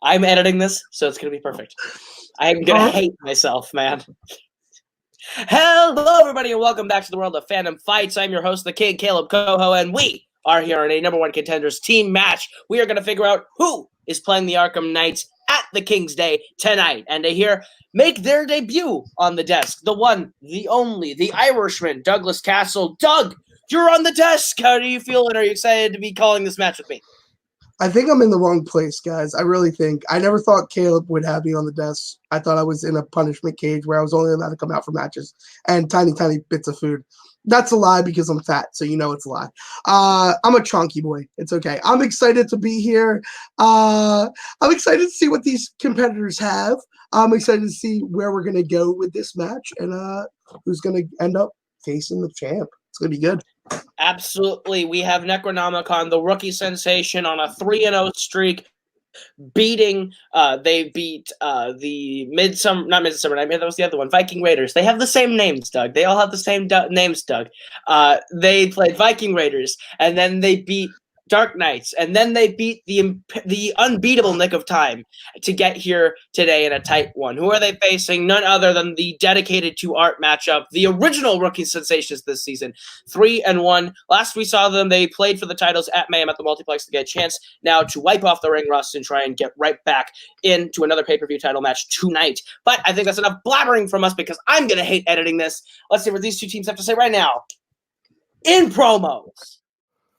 I'm editing this, so it's going to be perfect. I'm going to hate myself, man. Hello, everybody, and welcome back to the world of Fandom Fights. I'm your host, the King, Kaleb Koho, and we are here on a number one contenders team match. We are going to figure out who is playing the Arkham Knights at the King's Day tonight. And to hear make their debut on the desk, the one, the only, the Irishman, Douglas Castle. Doug, you're on the desk. How do you feel, and are you excited to be calling this match with me? I think I'm in the wrong place, guys. I really think. I never thought Kaleb would have me on the desk. I thought I was in a punishment cage where I was only allowed to come out for matches and tiny, tiny bits of food. That's a lie because I'm fat, so you know it's a lie. I'm a chunky boy. It's okay. I'm excited to be here. I'm excited to see what these competitors have. I'm excited to see where we're going to go with this match and who's going to end up facing the champ. It's going to be good. Absolutely. We have Necronomicon, the rookie sensation, on a 3-0 streak, beating they beat the Midsummer Nightmare, that was the other one, Viking Raiders. They have the same names, Doug. They all have the same names, Doug. They played Viking Raiders, and then they beat Dark Knights, and then they beat the unbeatable Nick of Time to get here today in a tight one. Who are they facing? None other than the dedicated to art matchup, the original rookie sensations this season, 3-1. Last we saw them, they played for the titles at Mayhem at the Multiplex to get a chance now to wipe off the ring rust and try and get right back into another pay-per-view title match tonight. But I think that's enough blabbering from us because I'm going to hate editing this. Let's see what these two teams have to say right now in promos.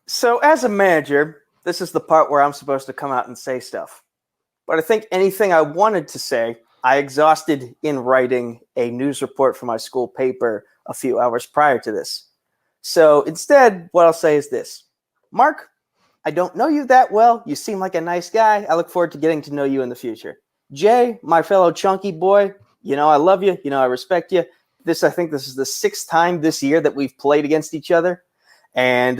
So as a manager, this is the part where I'm supposed to come out and say stuff. But I think anything I wanted to say, I exhausted in writing a news report for my school paper a few hours prior to this. So instead, what I'll say is this. Mark, I don't know you that well. You seem like a nice guy. I look forward to getting to know you in the future. Jay, my fellow chunky boy, you know I love you. You know I respect you. I think this is the 6th time this year that we've played against each other. And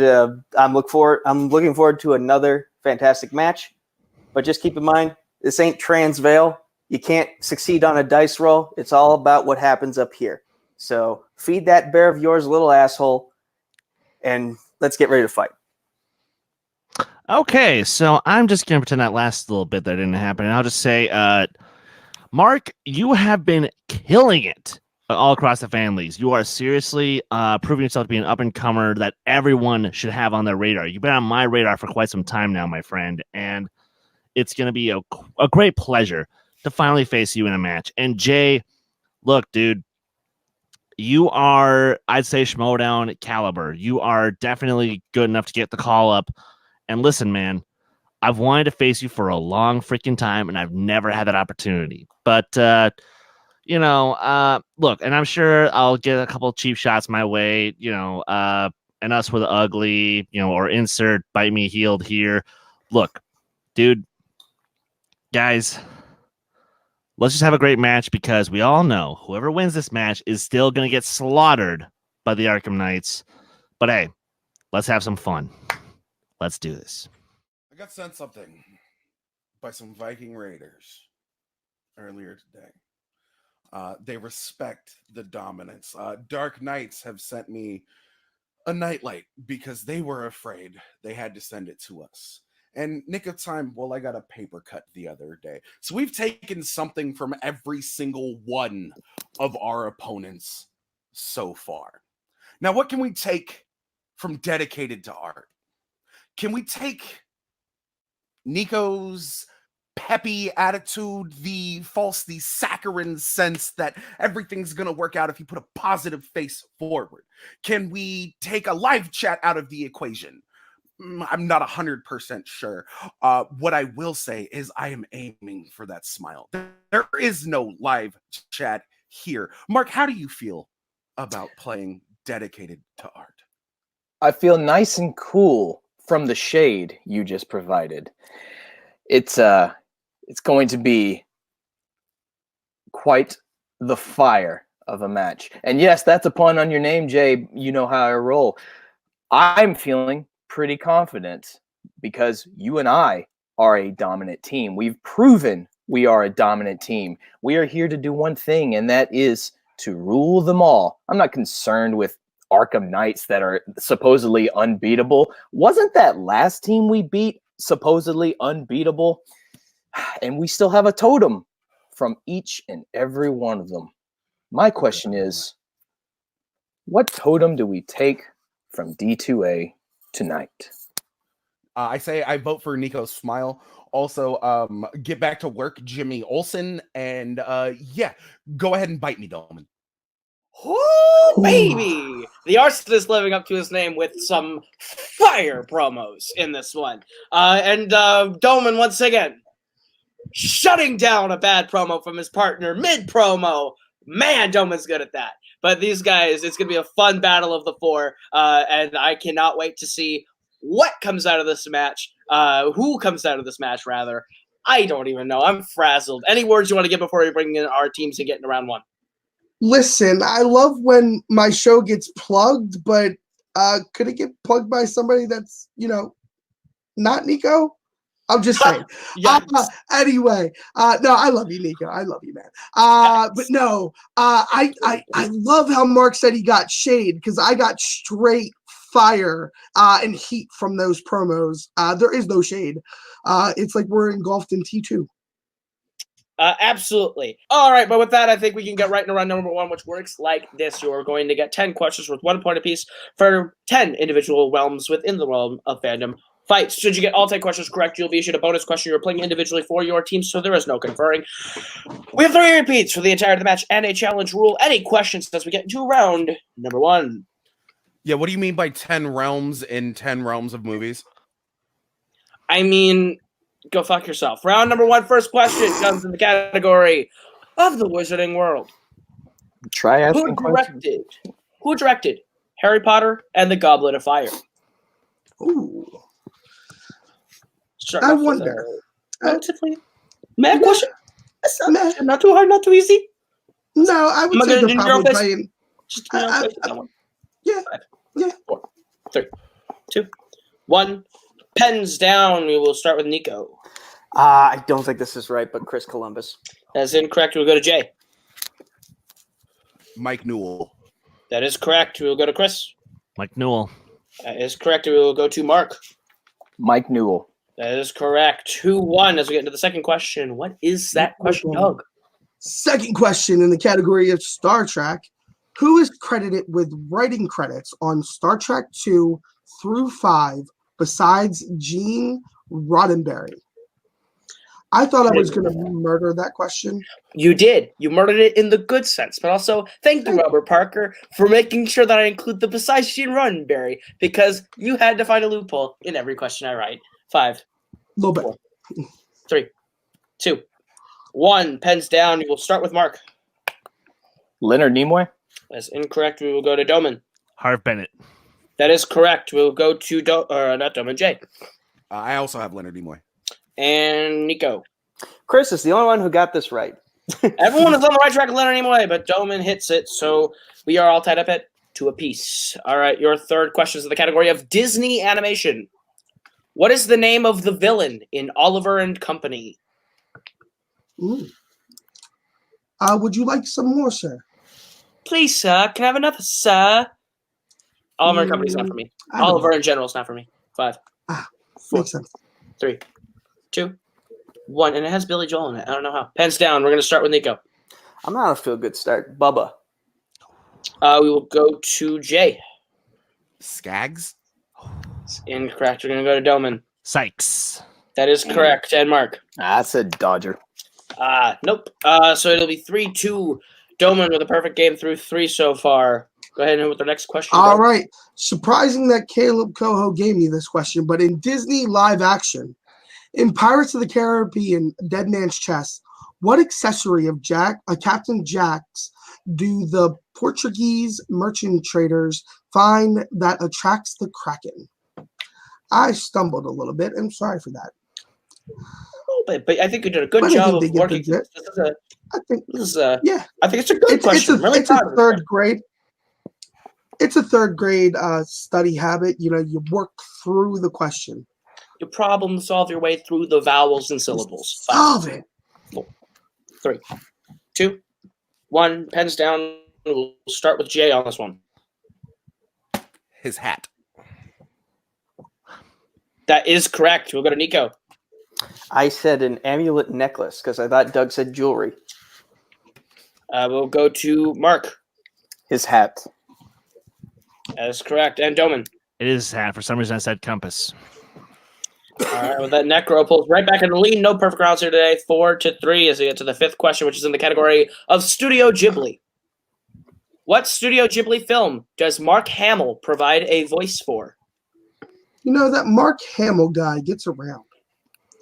I'm looking forward to another fantastic match. But just keep in mind, this ain't trans Vail. You can't succeed on a dice roll. It's all about what happens up here. So feed that bear of yours, little asshole, and let's get ready to fight. Okay, so I'm just going to pretend that last little bit that didn't happen. And I'll just say, Mark, you have been killing it all across the families. You are seriously proving yourself to be an up-and-comer that everyone should have on their radar. You've been on my radar for quite some time now, my friend, and it's going to be a great pleasure to finally face you in a match. And Jay, look, dude, you are, I'd say, Schmodown caliber. You are definitely good enough to get the call up. And listen, man, I've wanted to face you for a long freaking time, and I've never had that opportunity. But, look, and I'm sure I'll get a couple cheap shots my way, and us with ugly, or insert bite me healed here. Look, dude, guys, let's just have a great match because we all know whoever wins this match is still going to get slaughtered by the Arkham Knights. But hey, let's have some fun. Let's do this. I got sent something by some Viking Raiders earlier today. They respect the dominance. Dark Knights have sent me a nightlight because they were afraid they had to send it to us. And Nick of Time, well, I got a paper cut the other day. So we've taken something from every single one of our opponents so far. Now, what can we take from dedicated to art? Can we take Nico's peppy attitude, the saccharine sense that everything's going to work out if you put a positive face forward? Can we take a live chat out of the equation? I'm not 100% sure. What I will say is I am aiming for that smile. There is no live chat here. Mark, how do you feel about playing dedicated to art? I feel nice and cool from the shade you just provided. It's going to be quite the fire of a match. And yes, that's a pun on your name, Jay. You know how I roll. I'm feeling pretty confident because you and I are a dominant team. We've proven we are a dominant team. We are here to do one thing, and that is to rule them all. I'm not concerned with Arkham Knights that are supposedly unbeatable. Wasn't that last team we beat supposedly unbeatable, and we still have a totem from each and every one of them. My question is, what totem do we take from D2A tonight? I say I vote for Nico's smile. Also, get back to work, Jimmy Olsen, and yeah, go ahead and bite me, Dohmen. Oh, baby! The artist is living up to his name with some fire promos in this one. And Dohmen, once again, shutting down a bad promo from his partner mid-promo. Man, Domen's good at that. But these guys, it's going to be a fun battle of the four, and I cannot wait to see what comes out of this match, who comes out of this match, rather. I don't even know. I'm frazzled. Any words you want to give before we bring in our teams and get into round one? Listen, I love when my show gets plugged, but could it get plugged by somebody that's, not Nico? I'm just saying. Anyway, no, I love you, Nico. I love you, man. But no, I love how Mark said he got shade, because I got straight fire and heat from those promos. There is no shade. It's like we're engulfed in T2. Absolutely. All right, but with that, I think we can get right into round number one, which works like this. You're going to get 10 questions worth 1 point apiece for 10 individual realms within the realm of fandom fights. Should you get all 10 questions correct, you'll be issued a bonus question. You're playing individually for your team, so there is no conferring. We have 3 repeats for the entirety of the match and a challenge rule. Any questions as we get into round number one? Yeah, what do you mean by 10 realms in 10 realms of movies? I mean, go fuck yourself. Round number one, first question comes in the category of the Wizarding World. Try asking questions. Who directed Harry Potter and the Goblet of Fire? Ooh. Start I off with wonder. a relatively mad question. That's not too hard, not too easy. No, I would Am I say gonna they're do your probably face? playing. Just give me your face with that one. Yeah. 5, Yeah. 4, 3, 2, 1. Pens down. We will start with Nico. I don't think this is right, but Chris Columbus. That's incorrect. We'll go to Jay. Mike Newell. That is correct. We will go to Chris. Mike Newell. That is correct. We will go to Mark. Mike Newell. That is correct. 2-1 as we get into the second question. What is that question, Doug? Second question in the category of Star Trek. Who is credited with writing credits on Star Trek 2 through 5 besides Gene Roddenberry? I thought I was going to murder that question. You did. You murdered it in the good sense. But also, thank you, Robert Parker, for making sure that I include the besides Gene Roddenberry, because you had to find a loophole in every question I write. 5, A little bit. 4, 3, 2, 1. Pens down. We will start with Mark. Leonard Nimoy. That's incorrect. We will go to Dohmen. Harv Bennett. That is correct. We'll go to not Dohmen, Jay. I also have Leonard Nimoy. And Nico. Chris is the only one who got this right. Everyone is on the right track, Leonard Nimoy, but Dohmen hits it, so we are all tied up at 2 apiece. All right, your third question is in the category of Disney animation. What is the name of the villain in Oliver and Company? Ooh. Would you like some more, sir? Please, sir. Can I have another, sir? Oliver and Company is not for me. Oliver in general is not for me. 5, 4, Makes sense. 3, 2, 1. And it has Billy Joel in it. I don't know how. Pens down. We're going to start with Nico. I'm not a feel-good start. Bubba. We will go to Jay. Skags? It's incorrect. We're going to go to Dohmen. Sykes. That is correct. And Mark. I said Dodger. Nope. So it'll be 3-2. Dohmen with a perfect game through 3 so far. Go ahead and with the next question. All right. Surprising that Kaleb Koho gave me this question, but in Disney live action, in Pirates of the Caribbean, Dead Man's Chest, what accessory of Captain Jack's do the Portuguese merchant traders find that attracts the Kraken? I stumbled a little bit. I'm sorry for that. A little bit, but I think you did a good job of working. I think it's a good question. It's a third grade. It's a third grade study habit. You work through the question. You problem solve your way through the vowels and syllables. 5, Solve it. 4, 3, 2, 1. Pens down. We'll start with Jay on this one. His hat. That is correct. We'll go to Nico. I said an amulet necklace because I thought Doug said jewelry. We'll go to Mark. His hat. That is correct. And Dohmen. It is hat. For some reason, I said compass. All right, well, that Necro pulls right back in the lead. No perfect rounds here today. 4-3 as we get to the fifth question, which is in the category of Studio Ghibli. What Studio Ghibli film does Mark Hamill provide a voice for? You know, that Mark Hamill guy gets around.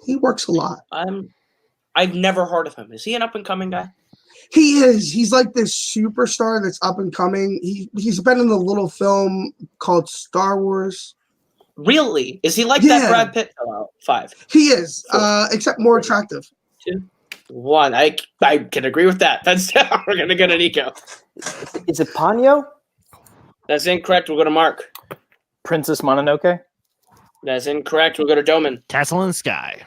He works a lot. I've never heard of him. Is he an up-and-coming guy? He is. He's like this superstar that's up and coming. He's been in a little film called Star Wars. Really? Is he like Yeah. that Brad Pitt? Oh, 5. He is, except more attractive. 2, 1. I can agree with that. That's we're gonna go to Nico. Is it Ponyo? That's incorrect. We'll go to Mark. Princess Mononoke. That's incorrect. We'll go to Dohmen. Castle in the Sky.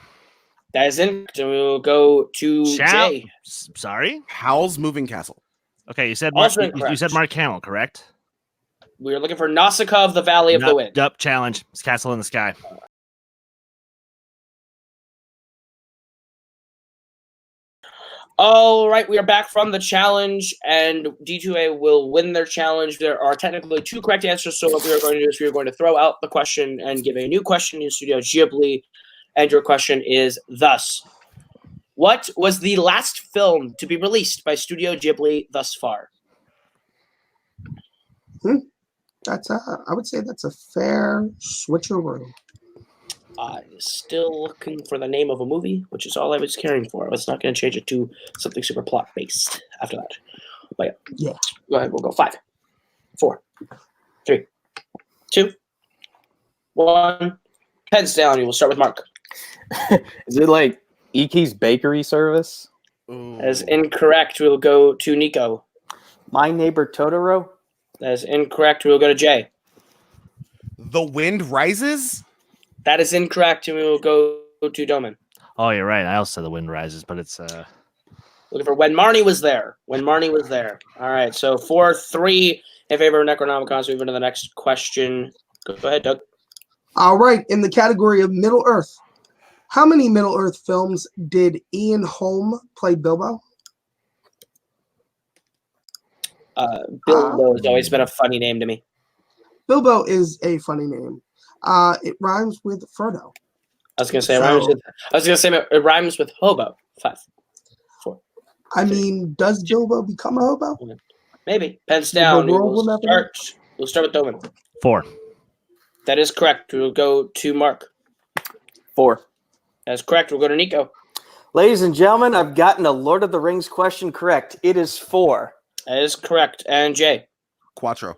That is incorrect. We'll go to Jay. Sorry. Howl's Moving Castle. Okay, you said Mark, Also you incorrect. said Mark Hamill, correct? We are looking for Nausicaa of the Valley of the Wind. Yup, challenge. It's Castle in the Sky. All right, we are back from the challenge, and D2A will win their challenge. There are technically 2 correct answers, so what we are going to do is we are going to throw out the question and give a new question in Studio Ghibli, and your question is thus. What was the last film to be released by Studio Ghibli thus far? I would say that's a fair switcheroo. Still looking for the name of a movie, which is all I was caring for. I was not going to change it to something super plot-based after that. But Yeah. Go ahead, we'll go 5, 4, 3, 2, 1. Pens down, we will start with Mark. Is it like Iki's bakery service? That is incorrect. We will go to Nico. My Neighbor Totoro? That is incorrect. We will go to Jay. The Wind Rises? That is incorrect. And we will go to Dohmen. Oh, you're right. I also said The Wind Rises, but it's Looking for When Marnie Was There. When Marnie Was There. All right, so 4-3 in favor of Necronomicon. So we move into the next question. Go ahead, Doug. All right, in the category of Middle Earth, how many Middle Earth films did Ian Holm play Bilbo? Bilbo has always been a funny name to me. Bilbo is a funny name. It rhymes with Frodo. I was gonna say it rhymes with hobo. 5, 4. I mean, does Bilbo become a hobo? Maybe. Pens down. The world will never know. We'll start with Dohmen. 4. That is correct. We will go to Mark. 4. That's correct. We'll go to Nico. Ladies and gentlemen, I've gotten a Lord of the Rings question correct. It is 4. That is correct. And Jay. Quattro.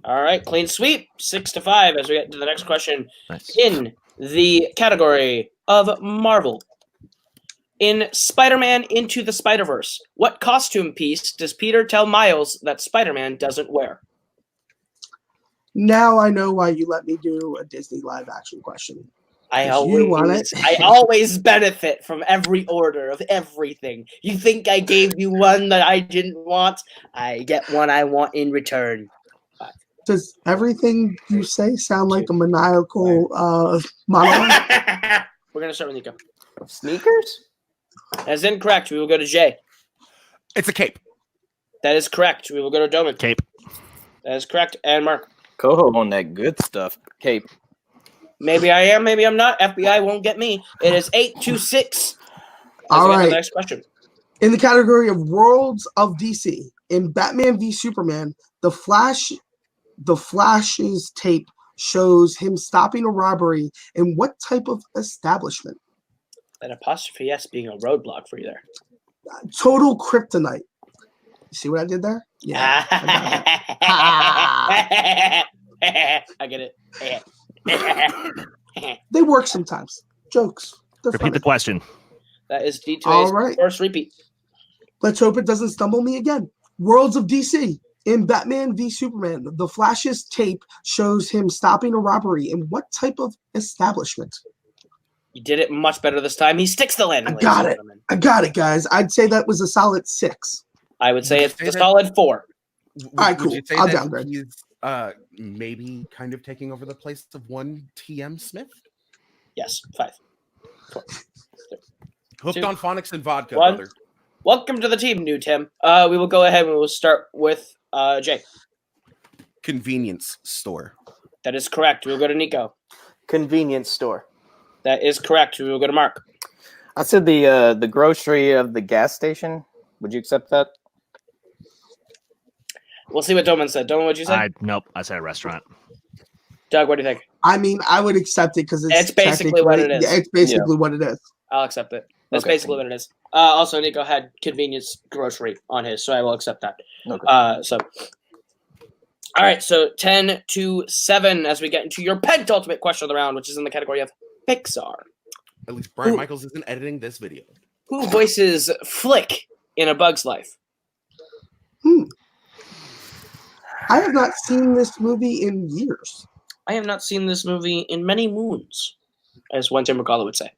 All right, clean sweep, 6-5 as we get to the next question. Nice. In the category of Marvel. In Spider-Man Into the Spider-Verse, what costume piece does Peter tell Miles that Spider-Man doesn't wear? Now I know why you let me do a Disney live action question. I You want it? always benefit from every order of everything. You think I gave you one that I didn't want? I get one I want in return. Does everything you say sound like a maniacal monologue? We're going to start with Nico. Sneakers? That's incorrect. We will go to Jay. It's a cape. That is correct. We will go to Dohmen. Cape. That is correct. And Mark. Koho on that good stuff. Cape. Maybe I am, maybe I'm not. FBI won't get me. It is 8-6. All right. Next question. In the category of Worlds of DC, in Batman v Superman, the Flash's tape shows him stopping a robbery in what type of establishment? That apostrophe S being a roadblock for you there. Total kryptonite. You see what I did there? Yeah. I get it. They work sometimes. Jokes. They're Repeat funny. the question. That is D2A's All right. first repeat. Let's hope it doesn't stumble me again. Worlds of DC. In Batman v Superman, the Flash's tape shows him stopping a robbery in what type of establishment? You did it much better this time. He sticks the landing. I got it. I got it, guys. I'd say that was a solid 6. I would say Would you it's say a that- solid 4. Would right, cool. you say I'll that downgrade. He's maybe kind of taking over the place of one TM Smith? Yes, 5. 4. Hooked 2, on phonics and vodka, 1. brother. Welcome to the team, new Tim. We will go ahead and we will start with Jay. Convenience store. That is correct. We will go to Nico. Convenience store. That is correct. We will go to Mark. I said the grocery of the gas station. Would you accept that? We'll see what Dohmen said. Dohmen, what'd you say? Nope. I said a restaurant. Doug, what do you think? I mean, I would accept it because It's basically what it is. Yeah, it's basically what it is. I'll accept it. That's Okay, basically what it is. Also, Nico had convenience grocery on his, so I will accept that. Okay. All right, so 10-7 as we get into your penultimate question of the round, which is in the category of Pixar. At least Brian Who- Michaels isn't editing this video. Who voices Flick in A Bug's Life? I have not seen this movie in years. I have not seen this movie in many moons, as one Tim Brzakala would say.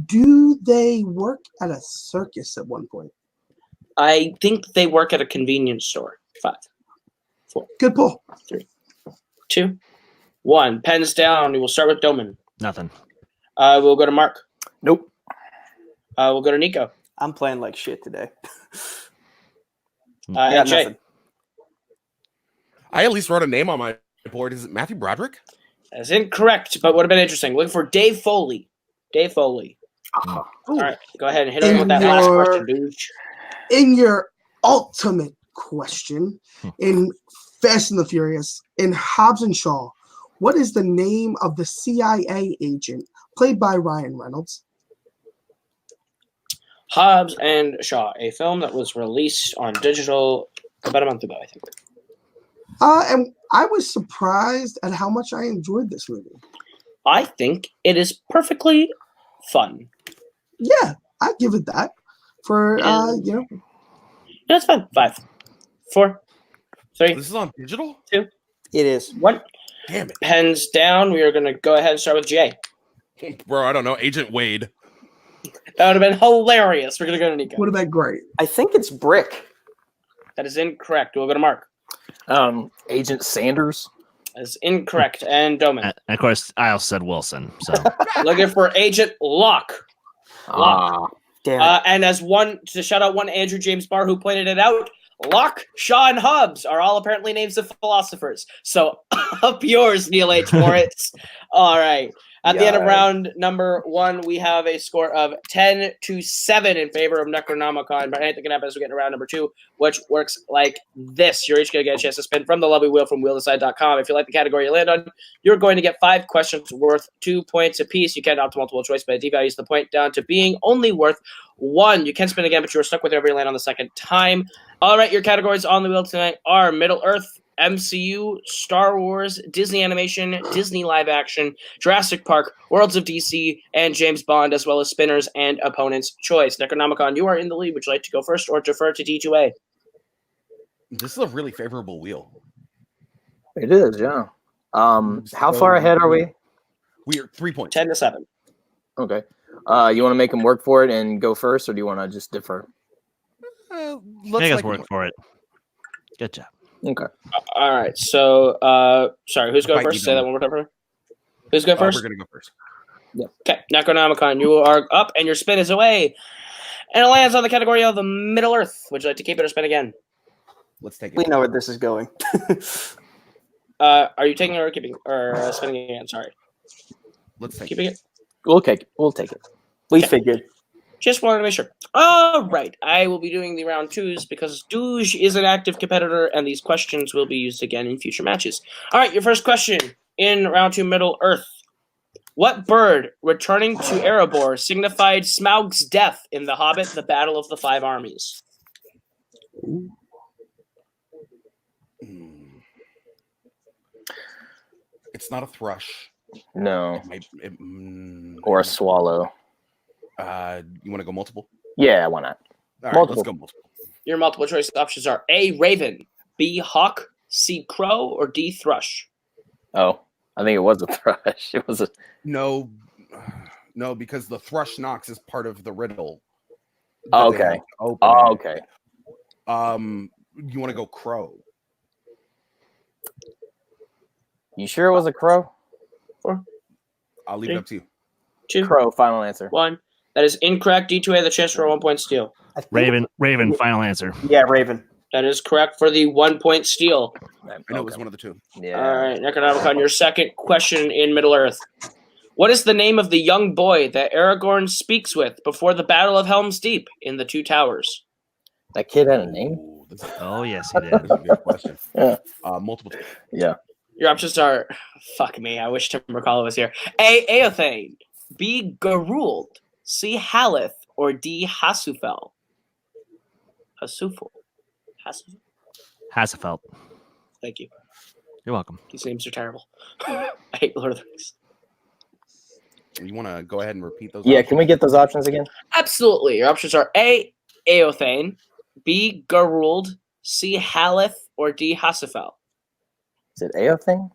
Do they work at a circus at one point? I think they work at a convenience store. 5, 4, Good pull. 2, 1. Pens down. We will start with Dohmen. Nothing. We'll go to Mark. Nope. We'll go to Nico. I'm playing like shit today. And Jay. Nothing. I at least wrote a name on my board. Is it Matthew Broderick? That's incorrect, but would have been interesting. Looking for Dave Foley. Dave Foley. All right, go ahead and hit him with that last question, dude. In your ultimate question, in Fast and the Furious, in Hobbs and Shaw, what is the name of the CIA agent played by Ryan Reynolds? Hobbs and Shaw, a film that was released on digital about a month ago, I think. And I was surprised at how much I enjoyed this movie. I think it is perfectly fun. Yeah, I give it that. For That's fun. 5, 4, 3, This is on digital? It is. 1. Damn it. Pens down. We are going to go ahead and start with Jay. Bro, I don't know. Agent Wade. That would have been hilarious. We're going to go to Nico. would have been great. I think it's brick. That is incorrect. We'll go to Mark. Agent Sanders. That is incorrect. And Dohmen. And of course, I also said Wilson. So Looking for Agent Locke. Locke. Damn it. And as one, to shout out one Andrew James Barr who pointed it out, Locke, Shaw, and Hobbs are all apparently names of philosophers. So up yours, Neil H. Moritz. All right. At the end of round number 1, we have a score of 10-7 in favor of Necronomicon. But anything can happen as we get into round number 2, which works like this. You're each going to get a chance to spin from the lovely wheel from wheeltheside.com. If you like the category you land on, you're going to get 5 questions worth 2 points apiece. You can opt to multiple choice, but it devalues the point down to being only worth 1. You can spin again, but you're stuck with whatever you land on the second time. All right, your categories on the wheel tonight are Middle-earth, MCU, Star Wars, Disney Animation, Disney Live Action, Jurassic Park, Worlds of DC, and James Bond, as well as spinners and opponent's choice. Necronomicon, you are in the lead. Would you like to go first or defer to D2A? This is a really favorable wheel. It is, yeah. How far ahead are we? We are 3 points. 10-7. Okay. You want to make him work for it and go first, or do you want to just defer? Let's make us like work for it. Good job. Okay. All right. So, sorry, who's going Fight first? you, Say that Domen. one more time for me. Who's going first? We're going to go first. Okay. Necronomicon, you are up, and your spin is away. And it lands on the category of the Middle Earth. Would you like to keep it or spin again? Let's take We it. know where this is going. Are you taking it or keeping or spinning it again? Sorry. Let's take Keeping it. it? We'll take it. We figured. Just wanted to make sure. All right. I will be doing the round 2s because Douche is an active competitor, and these questions will be used again in future matches. All right. Your first question in round 2, Middle Earth. What bird, returning to Erebor, signified Smaug's death in The Hobbit, The Battle of the Five Armies? It's not a thrush. No. Or Or a swallow. you want to go multiple? Yeah, why not? All right, Multiple. let's go multiple. Your multiple choice options are A, Raven, B, Hawk, C, Crow, or D, Thrush. Oh, I think it was a thrush. It was a. No, no, because the thrush knocks is part of the riddle. Oh, that they okay. have to open. Oh, okay. You want to go crow? You sure it was a crow? I'll leave it up to you. 2, Crow, final answer. 1. That is incorrect. D2A, the chance for a 1 point steal. Raven, final answer. Yeah, Raven. That is correct for the 1 point steal. I know it was one of the two. Yeah. All right, Necronomicon, your second question in Middle Earth. What is the name of the young boy that Aragorn speaks with before the Battle of Helm's Deep in the Two Towers? That kid had a name? Ooh, this is Oh yes, he did. a good question. Yeah. Multiple. Yeah. Your options are, fuck me, I wish Brzakala was here. A. Eothane, B. Garuld, C. Haleth, or D. Hasufel? Hasufel. Hasselfeld. Thank you. You're welcome. These names are terrible. I hate Lord of the Rings. You want to go ahead and repeat those? Yeah, options? can we get those options again? Absolutely. Your options are A. Eothane, B. Garuld, C. Haleth, or D. Hasufel? Is it AO thing?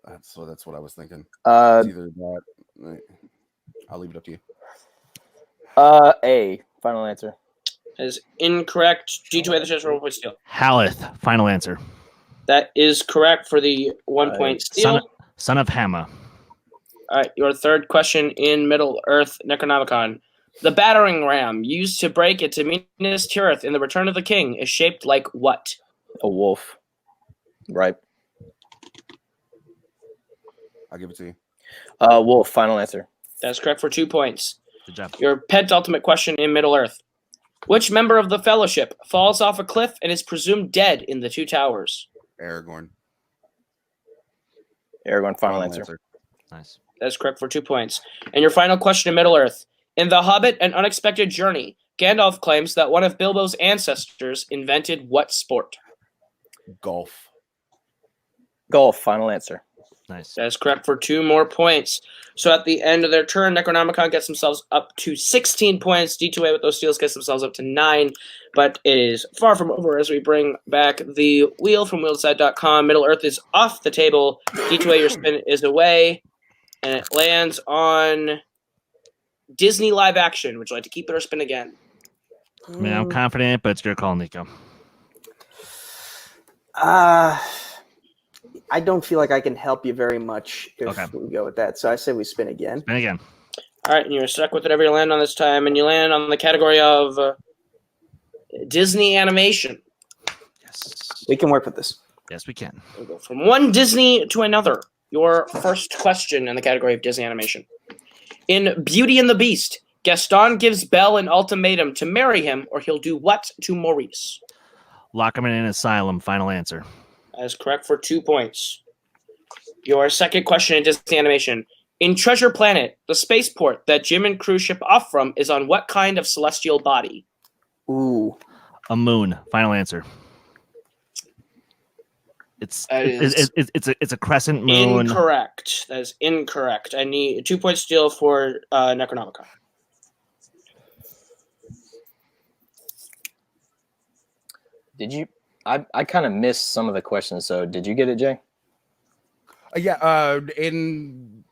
That's what I was thinking. Uh, It's either that. I'll leave it up to you. A, final answer. That is incorrect. D2A, the chance for a 1 point steal. Haleth, final answer. That is correct for the 1 point steal. Son of Hammer. All right, your third question in Middle Earth Necronomicon. The battering ram used to break into Minas Tirith in the Return of the King is shaped like what? A wolf. Right. I'll give it to you. Wolf, final answer. That's correct for 2 points. Good job. Your penultimate question in Middle Earth. Which member of the Fellowship falls off a cliff and is presumed dead in the Two Towers? Aragorn. Aragorn, final answer. Nice. That's correct for 2 points. And your final question in Middle Earth. In The Hobbit, An Unexpected Journey, Gandalf claims that one of Bilbo's ancestors invented what sport? Golf. Golf, final answer. Nice. That is correct for 2 more points. So at the end of their turn, Necronomicon gets themselves up to 16 points. D2A with those steals gets themselves up to 9. But it is far from over as we bring back the wheel from wheelside.com. Middle Earth is off the table. D2A, your spin is away. And it lands on Disney live action. Would you like to keep it or spin again? I mean, I'm confident, but it's your call, Nico. I don't feel like I can help you very much if Okay. we go with that. So I say we spin again. And again. All right, and you're stuck with whatever you land on this time. And you land on the category of Disney animation. Yes. We can work with this. Yes, we can. We'll go from one Disney to another. Your first question in the category of Disney animation. In Beauty and the Beast, Gaston gives Belle an ultimatum to marry him or he'll do what to Maurice? Lock him in an asylum. Final answer. That is correct for 2 points. Your second question in Disney animation. In Treasure Planet, the spaceport that Jim and crew ship off from is on what kind of celestial body? Ooh. A moon. Final answer. It's a crescent moon. Incorrect. That is incorrect. I need a 2 point steal for Necronomicon. Did you? I kind of missed some of the questions. So did you get it, Jay? In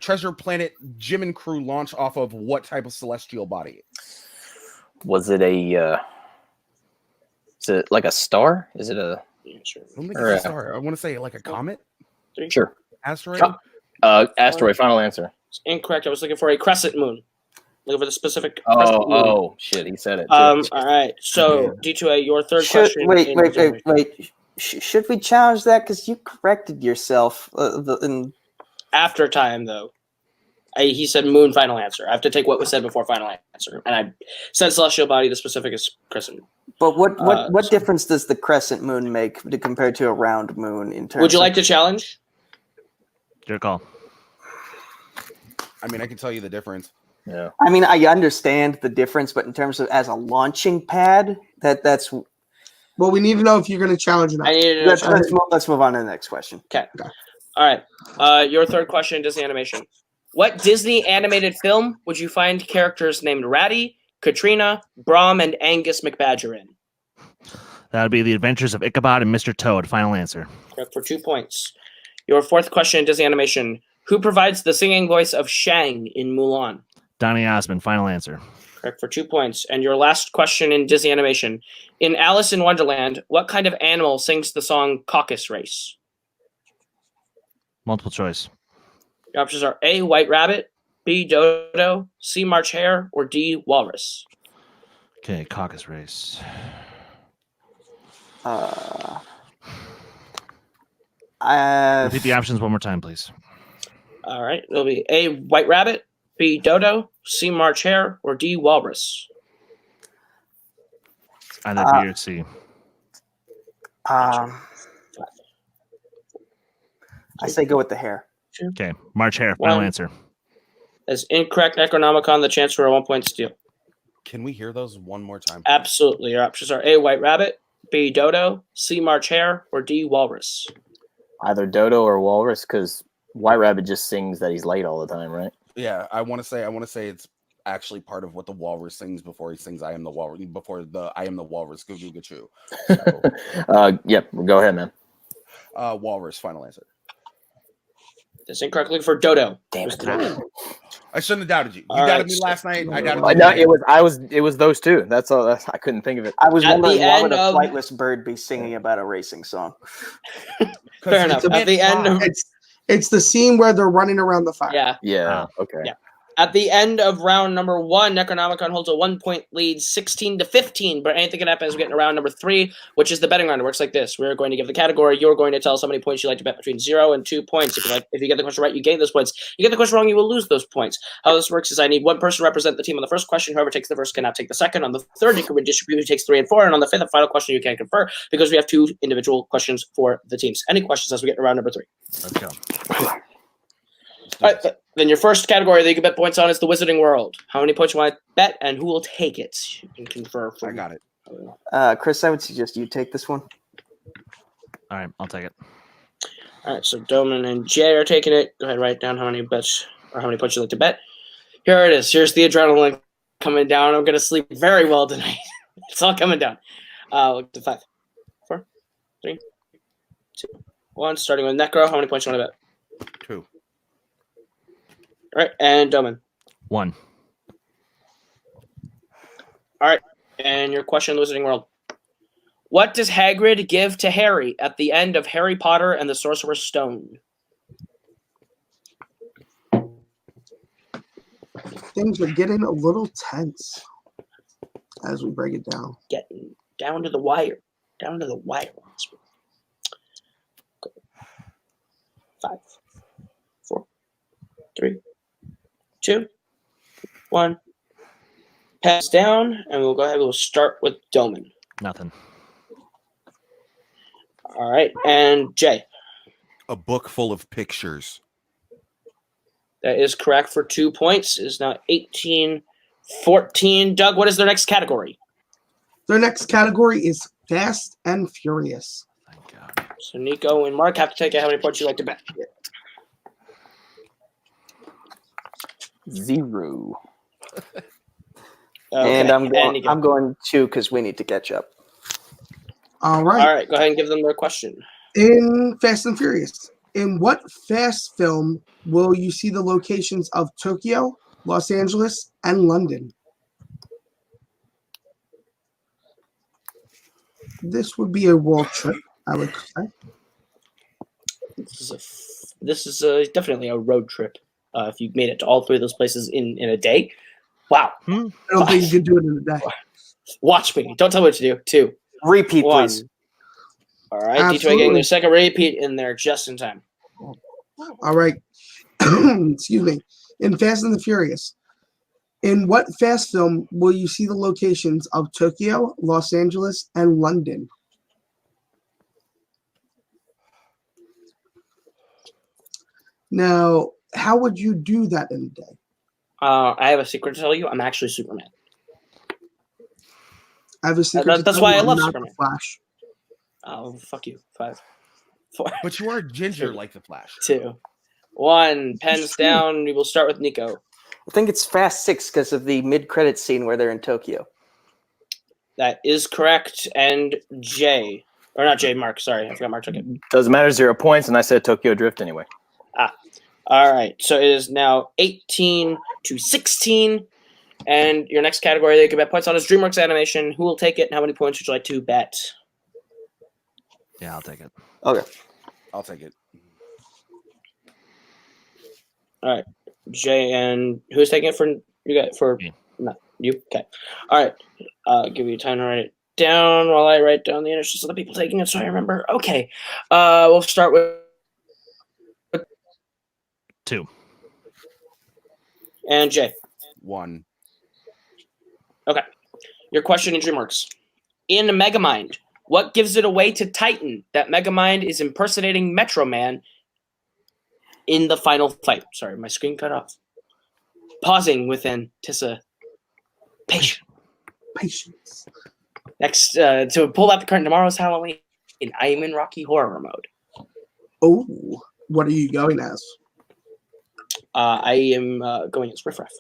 Treasure Planet, Jim and crew launch off of what type of celestial body? Was it a? Is it like a star? Is it a? Yeah, sure. I don't think Or, it's a star. I want to say like a comet, Sure. asteroid. Asteroid. Final answer. It's incorrect. I was looking for a crescent moon. Looking for the specific crescent moon. Oh, shit! He said it. Too. All right. So, D2A, your third question. Wait. Should we challenge that? Because you corrected yourself. After time, though. He said moon, final answer. I have to take what was said before final answer. And I said celestial body, the specific is crescent moon. But what difference does the crescent moon make compared to a round moon in terms Would you like to challenge? Your call. I mean, I can tell you the difference. Yeah. I mean, I understand the difference, but in terms of as a launching pad, that's Well, we need to know if you're going to challenge or not. I need to know. let's move on to the next question. Okay. All right. Your third question, Disney animation. What Disney animated film would you find characters named Ratty, Katrina, Brom, and Angus McBadger in? That would be The Adventures of Ichabod and Mr. Toad. Final answer. Correct for 2 points. Your fourth question, Disney animation. Who provides the singing voice of Shang in Mulan? Donny Osmond. Final answer. Correct for 2 points. And your last question in Disney animation. In Alice in Wonderland, what kind of animal sings the song Caucus Race? Multiple choice. Your options are A, white rabbit, B. Dodo, C. March Hare, or D. Walrus? Okay, caucus race. Repeat the options one more time, please. All right. It'll be A. White Rabbit, B. Dodo, C. March Hare, or D. Walrus? Either B or C. I say go with the hair. Okay, March Hare. Final answer. That's incorrect. Necronomicon, the chance for a 1 point steal. Can we hear those one more time? Absolutely. Your options are A. White Rabbit, B. Dodo, C. March Hare, or D. Walrus? Either Dodo or Walrus, because White Rabbit just sings that he's late all the time, right? Yeah, I want to say it's actually part of what the walrus sings before he sings "I am the walrus" before the "I am the walrus." Goo goo goo. So, Yep. Go ahead, man. walrus. Final answer. That's incorrect. Looking for Dodo. Damn it. I shouldn't have doubted you. You All doubted right, me so- last night. I doubted No, you. it was those two. That's all. I couldn't think of it. I was At wondering the why would end a of- flightless bird be singing about a racing song? Fair enough. At the end of It's the scene where they're running around the fire. yeah. Yeah. Okay. Yeah. At the end of round number 1, Necronomicon holds a 1 point lead, 16-15. But anything can happen as we get into round number 3, which is the betting round. It works like this: we're going to give the category. You're going to tell us how many points you like to bet between 0 and 2 points. If you get the question right, you gain those points. You get the question wrong, you will lose those points. How this works is I need one person to represent the team on the first question. Whoever takes the first cannot take the second. On the third, you can redistribute who takes 3 and 4. And on the fifth and final question, you can confer because we have 2 individual questions for the teams. Any questions as we get to round number 3? Let's go. All right, then your first category that you can bet points on is the Wizarding World. How many points you want to bet, and who will take it? You can confer. I got it. Chris, I would suggest you take this one. All right, I'll take it. All right, so Dohmen and Jay are taking it. Go ahead, write down how many bets or how many points you like to bet. Here it is. Here's the adrenaline coming down. I'm going to sleep very well tonight. It's all coming down. Look to 5, 4, 3, 2, 1. Starting with Necro. How many points you want to bet? 2. All right, and Dohmen. 1. All right, and your question in the Wizarding World. What does Hagrid give to Harry at the end of Harry Potter and the Sorcerer's Stone? Things are getting a little tense as we break it down. Getting down to the wire. Down to the wire. 5, 4, 3, 2, 1. Pass down, and we'll go ahead. We'll start with Dohmen. Nothing. All right, and Jay. A book full of pictures. That is correct for 2 points. It is now 18-14. Doug, what is their next category? Their next category is Fast and Furious. Thank God. So Nico and Mark have to take it. How many points you like to bet? 0. Okay, And I'm Nico. going 2 because we need to catch up. All right. All right, go ahead and give them their question. In Fast and Furious, in what Fast film will you see the locations of Tokyo, Los Angeles, and London? This would be a world trip, I would say. This is definitely a road trip. If you made it to all 3 of those places in a day, wow! I don't think you can do it in a day. Watch me. Don't tell me what to do. 2, Repeat, 1. please. All right, D2 getting Absolutely. their second repeat in there just in time. All right. Excuse me. In Fast and the Furious, in what Fast film will you see the locations of Tokyo, Los Angeles, and London? Now, how would you do that in a day? I have a secret to tell you. I'm actually Superman. I have a secret. to That's tell why you, I I'm love not Superman. the Flash. Oh, fuck you. 5, 4, But you are ginger like the Flash. 2, 1. Pens down. We will start with Nico. I think it's Fast 6 because of the mid-credit scene where they're in Tokyo. That is correct. And Jay. Or not Jay, Mark. Sorry, I forgot Mark took it. Doesn't matter, 0 points, and I said Tokyo Drift anyway. All right. So it is now 18-16. And your next category that you can bet points on is DreamWorks Animation. Who will take it and how many points would you like to bet? Yeah, I'll take it. Okay. I'll take it. All right. Jay, and who's taking it for you guys? For Me. no, you. Okay. All right. Give you time to write it down while I write down the initials of the people taking it, so I remember. Okay. We'll start with 2. and Jay. 1. Your question in DreamWorks. In Megamind, what gives it away to Titan that Megamind is impersonating Metro Man in the final fight? Sorry, my screen cut off. Pausing with anticipation. Patience. Next, to pull out the curtain, tomorrow's Halloween. I am in Rocky Horror mode. Oh, what are you going as? I am going as Riff Raff.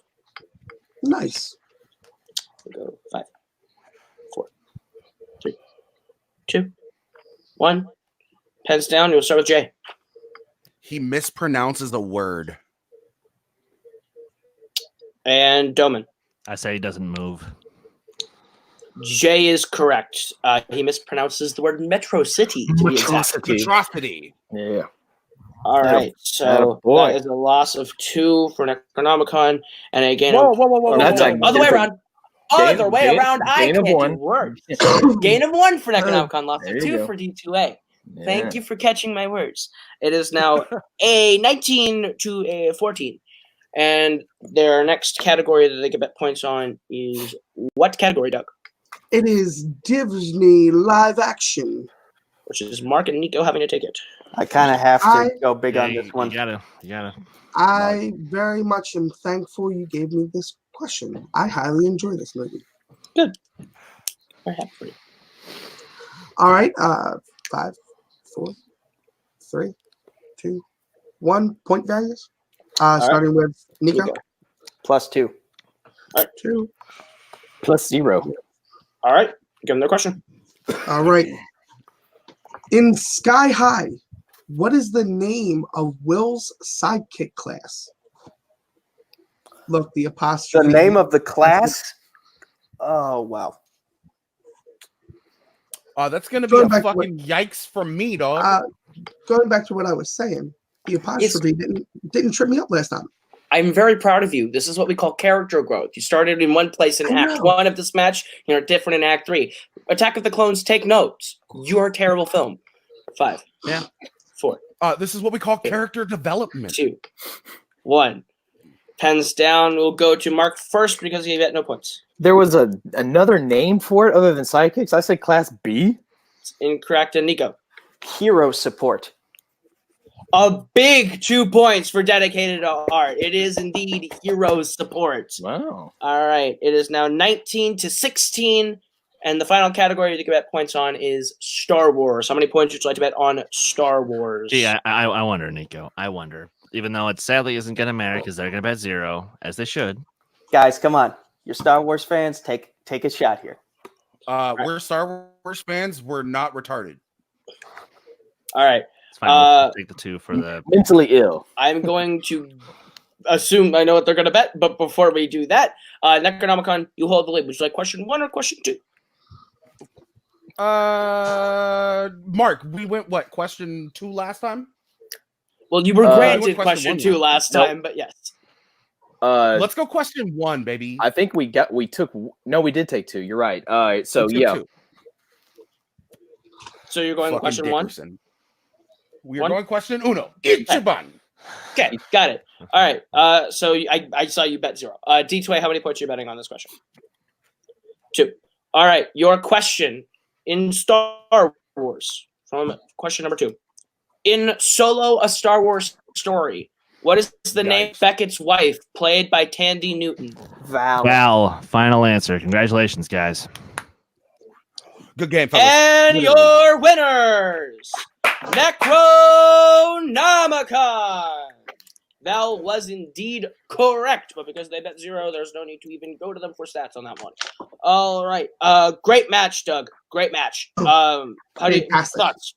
Nice. We'll go 5, 4, 3, 2, 1. Pens down. We'll start with Jay. He mispronounces the word. And Dohmen. I say he doesn't move. Jay is correct. He mispronounces the word Metro City to be exact. Atrocity. Yeah. All right, so Attaboy. that is a loss of 2 for Necronomicon, and a gain of Whoa. That's no, like other way around. Other way gain- around. I gain of can't 1. do words. Gain of 1 for Necronomicon, loss There of you 2 go. for D2A. Yeah. Thank you for catching my words. It is now a 19 to a 14, and their next category that they can bet points on is what category, Doug? It is Disney live action. Which is Mark and Nico having to take it. I kind of have to I- go big on Yeah, this one. You gotta. I very much am thankful you gave me this question. I highly enjoy this movie. We're happy for you. All right, 5, 4, 3, 2, 1. Point values. Starting with Nico. Nico. +2. 2. +0. All right, give them their question. All right. In Sky High, what is the name of Will's sidekick class? Look, the The apostrophe. name of the class? Oh, wow. That's gonna be Going a back to fucking yikes from me, dog. Going back to what I was saying, the apostrophe didn't trip me up last time. I'm very proud of you. This is what we call character growth. You started in one place in I Act know. 1 of this match. You're different in Act 3. Attack of the Clones, take notes. You're a terrible film. 5. Yeah. 4. This is what we call character development. 2. 1. Pens down. We'll go to Mark first because he got no points. There was another name for it other than sidekicks. I said Class B. It's incorrect. And Nico. Hero support. A big 2 points for dedicated to art. It is indeed Heroes support. Wow. All right. It is now 19 to 16. And the final category to bet points on is Star Wars. How many points would you like to bet on Star Wars? Gee, I wonder, Nico. I wonder. Even though it sadly isn't going to matter because they're going to bet 0, as they should. Guys, come on. You're Star Wars fans. Take a shot here. We're Star Wars fans. We're not retarded. All right. It's fine. We'll take the 2 for the. Mentally ill. I'm going to assume I know what they're going to bet, but before we do that, Necronomicon, you hold the lead. Would you like question 1 or question 2? Mark, we went what, question 2 last time? Well, you were granted went question question 2 1 last Nope. time, but yes. Let's go question 1, baby. I think we did take 2. You're right. So We took yeah. 2. So you're going Fucking question 1? Dickerson. We are 1? going question uno. Ichiban. Okay, got it. All right. So I saw you bet 0. D2A, how many points are you betting on this question? 2. All right. Your question in Star Wars from question number 2. In Solo, a Star Wars story, what is the name of Beckett's wife, played by Tandy Newton? Val. Val, final answer. Congratulations, guys. Good game, fellas. And Good your winners, Necronomicon. Val was indeed correct, but because they bet 0, there's no need to even go to them for stats on that one. All right. Great match, Doug. Great match. How do you thoughts?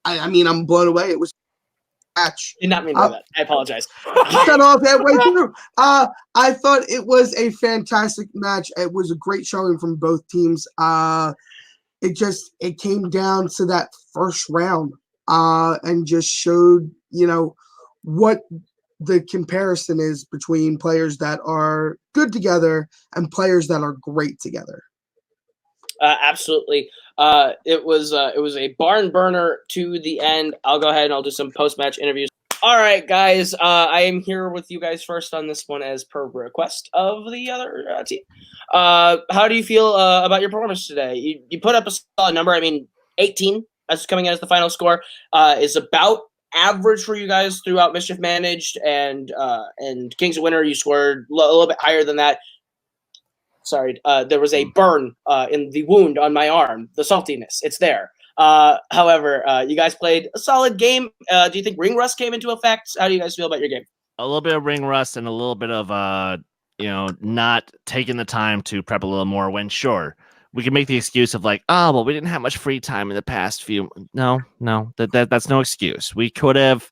I mean, I'm blown away. It was a match. Did not mean to do that. I apologize. Cut off halfway through. I thought it was a fantastic match. It was a great showing from both teams. It came down to that first round, and just showed, what the comparison is between players that are good together and players that are great together. Absolutely. It was a barn burner to the end. I'll go ahead and I'll do some post-match interviews. All right, guys. I am here with you guys first on this one as per request of the other team. How do you feel about your performance today? You put up a solid number. I mean, 18 as coming in as the final score is about average for you guys throughout Mischief Managed and Kings of Winter. You scored a little bit higher than that. Sorry, there was a burn in the wound on my arm. The saltiness, it's there. However, you guys played a solid game. Do you think ring rust came into effect? How do you guys feel about your game? A little bit of ring rust and a little bit of not taking the time to prep a little more. When sure, we can make the excuse of like, oh, well, we didn't have much free time in the past few. No, that's no excuse. We could have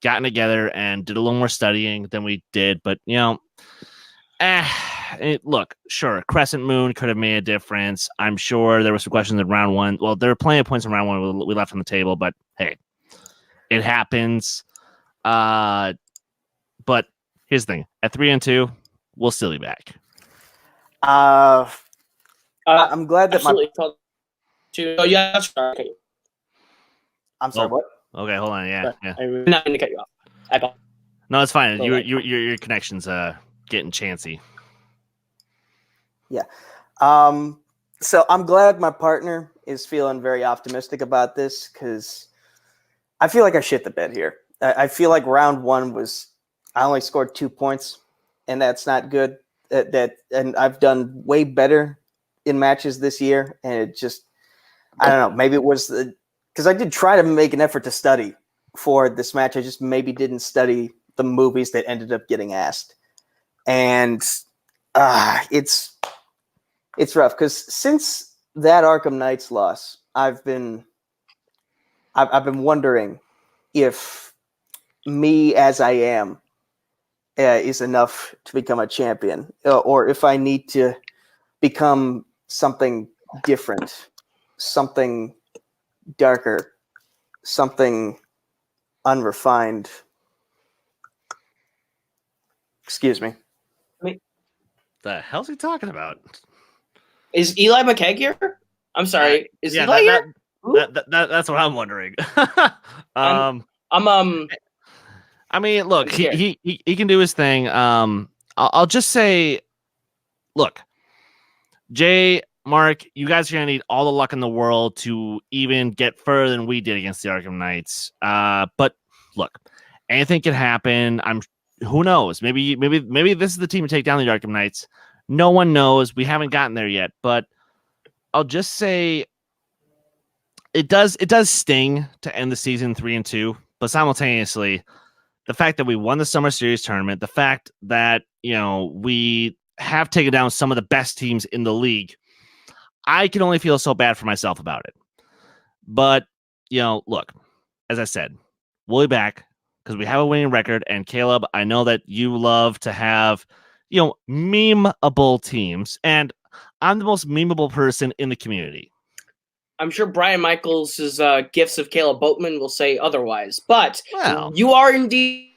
gotten together and did a little more studying than we did, but look, sure, Crescent Moon could have made a difference. I'm sure there were some questions in round one. Well, there were plenty of points in round one we left on the table, but hey, it happens. But here's the thing: at 3-2, we'll still be back. I'm glad that I'm sorry. What? Okay, hold on. Yeah. I'm not going to cut you off. No, it's fine. Your connection's getting chancy. Yeah. So I'm glad my partner is feeling very optimistic about this because I feel like I shit the bed here. I feel like round one I only scored 2 points, and that's not good. And I've done way better in matches this year, and it just, I don't know, maybe it was because I did try to make an effort to study for this match. I just maybe didn't study the movies that ended up getting asked. And it's rough because since that Arkham Knights loss, I've been wondering if me as I am is enough to become a champion, or if I need to become something different, something darker, something unrefined. Excuse me. The hell's he talking about? Is Eli McKegg here? I'm sorry. Is Eli here? That's what I'm wondering. I mean, look, he can do his thing. I'll just say, look, Jay, Mark, you guys are gonna need all the luck in the world to even get further than we did against the Arkham Knights. But look, anything can happen. Who knows? Maybe this is the team to take down the Arkham Knights. No one knows. We haven't gotten there yet. But I'll just say it does sting to end the season 3-2. But simultaneously, the fact that we won the Summer Series tournament, the fact that we have taken down some of the best teams in the league, I can only feel so bad for myself about it. But look, as I said, we'll be back because we have a winning record. And Kaleb, I know that you love to have memeable teams, and I'm the most memeable person in the community. I'm sure Brian Michaels' gifts of Caleb Boatman will say otherwise, but you are indeed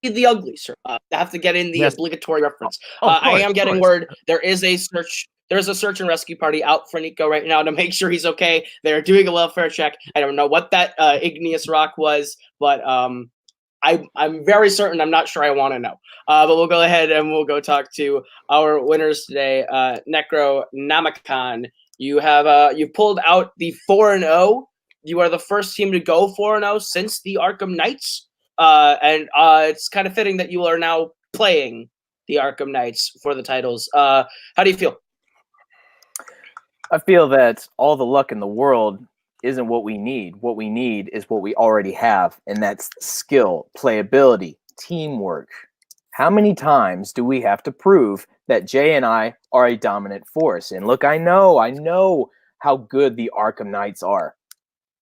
the ugly, sir. I have to get in the obligatory reference. I am getting word there is a search. There's a search and rescue party out for Nico right now to make sure he's okay. They're doing a welfare check. I don't know what that igneous rock was, but I'm very certain. I'm not sure I want to know. But we'll go ahead and we'll go talk to our winners today. Necronomicon. You have you pulled out the 4-0. You are the first team to go 4-0 since the Arkham Knights. And it's kind of fitting that you are now playing the Arkham Knights for the titles. How do you feel? I feel that all the luck in the world isn't what we need. What we need is what we already have, and that's skill, playability, teamwork. How many times do we have to prove that Jay and I are a dominant force? And look, I know how good the Arkham Knights are.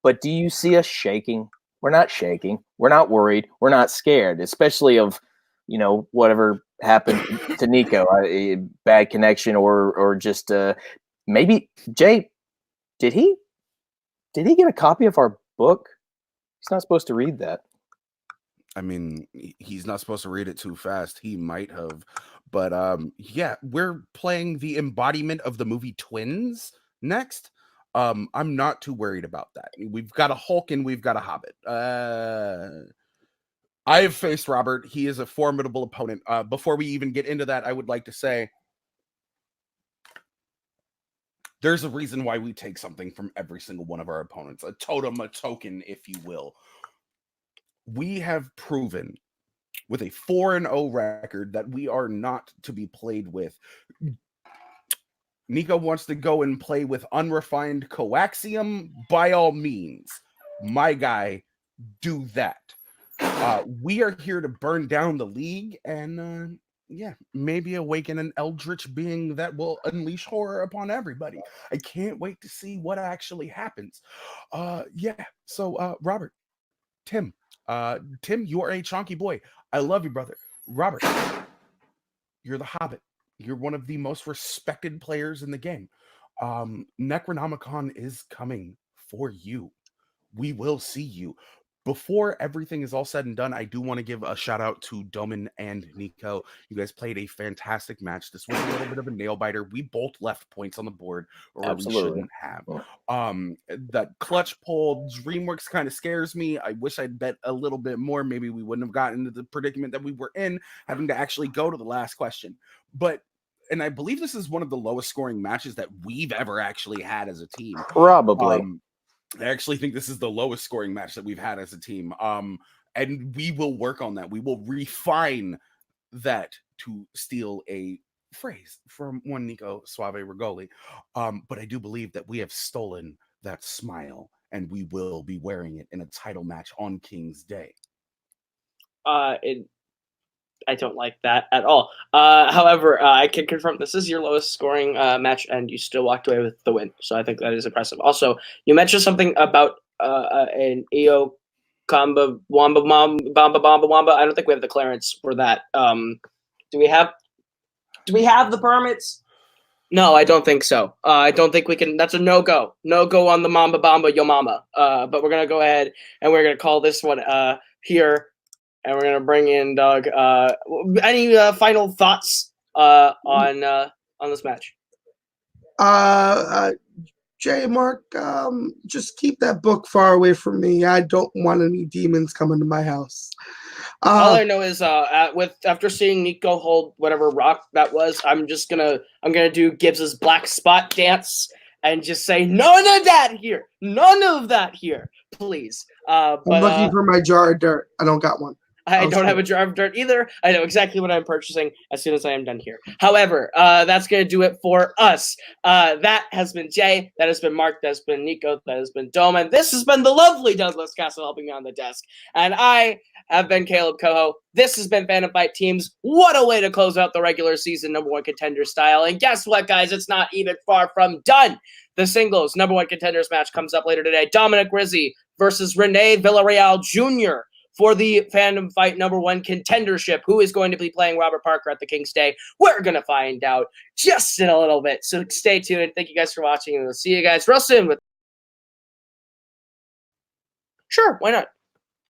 But do you see us shaking? We're not shaking. We're not worried. We're not scared, especially of, whatever happened to Nico, a bad connection or just maybe Jay, did he get a copy of our book? He's not supposed to read that. I mean, he's not supposed to read it too fast. He might have. But yeah, we're playing the embodiment of the movie Twins next. I'm not too worried about that. We've got a Hulk and we've got a Hobbit. I have faced Robert. He is a formidable opponent. Before we even get into that, I would like to say there's a reason why we take something from every single one of our opponents. A totem, a token, if you will. We have proven with a 4-0 record that we are not to be played with. Nico wants to go and play with unrefined coaxium. By all means, my guy, do that. We are here to burn down the league and yeah, maybe awaken an eldritch being that will unleash horror upon everybody. I can't wait to see what actually happens. Yeah, so Robert, Tim, you are a chonky boy. I love you, brother. Robert, you're the Hobbit. You're one of the most respected players in the game. Necronomicon is coming for you. We will see you. Before everything is all said and done, I do want to give a shout out to Dohmen and Nico. You guys played a fantastic match. This was a little bit of a nail biter. We both left points on the board, or Absolutely. we shouldn't have. That clutch pull DreamWorks kind of scares me. I wish I'd bet a little bit more. Maybe we wouldn't have gotten into the predicament that we were in, having to actually go to the last question. And I believe this is one of the lowest scoring matches that we've ever actually had as a team. Probably. I actually think this is the lowest scoring match that we've had as a team. And we will work on that. We will refine that, to steal a phrase from one Nico Suave Regoli. But I do believe that we have stolen that smile, and we will be wearing it in a title match on King's Day. I don't like that at all. However, I can confirm this is your lowest scoring match, and you still walked away with the win. So I think that is impressive. Also, you mentioned something about an EO combo wamba wamba. I don't think we have the clearance for that. Do we have the permits? No, I don't think so. I don't think we can. That's a no-go. No-go on the Mamba Bamba Yo Mama. But we're going to go ahead and we're going to call this one here. And we're going to bring in Doug. Any final thoughts on this match? Jay, Mark, just keep that book far away from me. I don't want any demons coming to my house. All I know is after seeing Nico hold whatever rock that was, I'm gonna do Gibbs's black spot dance and just say none of that here, please. I'm looking for my jar of dirt. I don't got one. I don't have a jar of dirt either. I know exactly what I'm purchasing as soon as I am done here. However, that's going to do it for us. That has been Jay. That has been Mark. That has been Nico. That has been Dohmen. This has been the lovely Douglas Castle helping me on the desk. And I have been Kaleb Koho. This has been Fandom Fight Teams. What a way to close out the regular season #1 contender style. And guess what, guys? It's not even far from done. The singles #1 contenders match comes up later today. Dominic Rizzi versus Rene Villarreal Jr. for the Fandom Fight #1 contendership. Who is going to be playing Robert Parker at the King's Day? We're going to find out just in a little bit. So stay tuned. Thank you guys for watching, and we'll see you guys real soon. Sure, why not?